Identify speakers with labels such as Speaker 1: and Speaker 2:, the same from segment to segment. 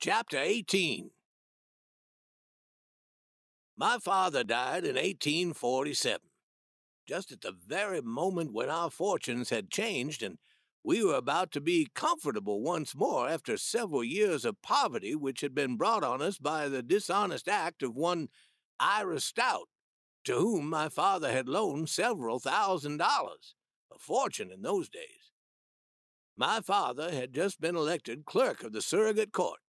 Speaker 1: Chapter 18. My father died in 1847, just at the very moment when our fortunes had changed and we were about to be comfortable once more after several years of poverty which had been brought on us by the dishonest act of one Ira Stout, to whom my father had loaned several $1,000s, a fortune in those days. My father had just been elected clerk of the surrogate court.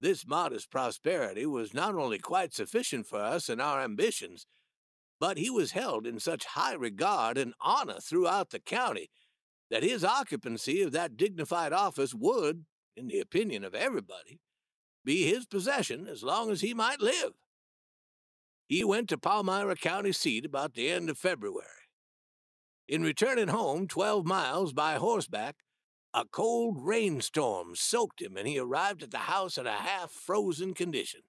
Speaker 1: This modest prosperity was not only quite sufficient for us and our ambitions, but he was held in such high regard and honor throughout the county that his occupancy of that dignified office would, in the opinion of everybody, be his possession as long as he might live. He went to Palmyra County seat about the end of February. In returning home 12 miles by horseback, a cold rainstorm soaked him, and he arrived at the house in a half-frozen condition.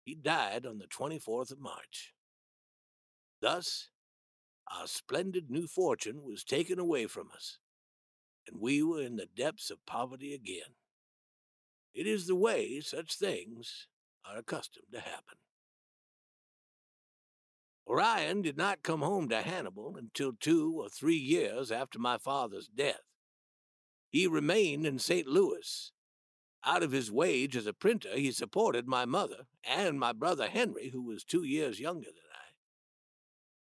Speaker 1: He died on the 24th of March. Thus, our splendid new fortune was taken away from us, and we were in the depths of poverty again. It is the way such things are accustomed to happen. Orion did not come home to Hannibal until 2 or 3 years after my father's death. He remained in St. Louis. Out of his wage as a printer, he supported my mother and my brother Henry, who was 2 years younger than I.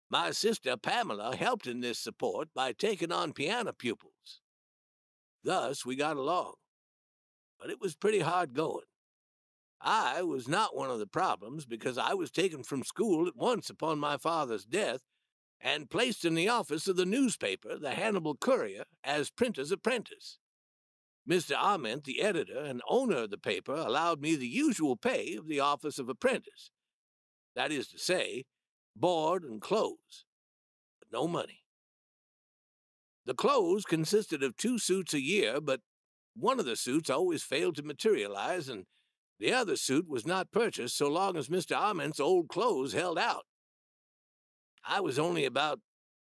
Speaker 1: My sister Pamela helped in this support by taking on piano pupils. Thus we got along, but it was pretty hard going. I was not one of the problems because I was taken from school at once upon my father's death and placed in the office of the newspaper, the Hannibal Courier, as printer's apprentice. Mr. Ament, the editor and owner of the paper, allowed me the usual pay of the office of apprentice. That is to say, board and clothes, but no money. The clothes consisted of 2 suits a year, but one of the suits always failed to materialize, and the other suit was not purchased so long as Mr. Ament's old clothes held out. I was only about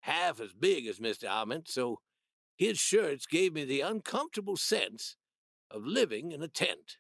Speaker 1: half as big as Mr. Ament, so his shirts gave me the uncomfortable sense of living in a tent.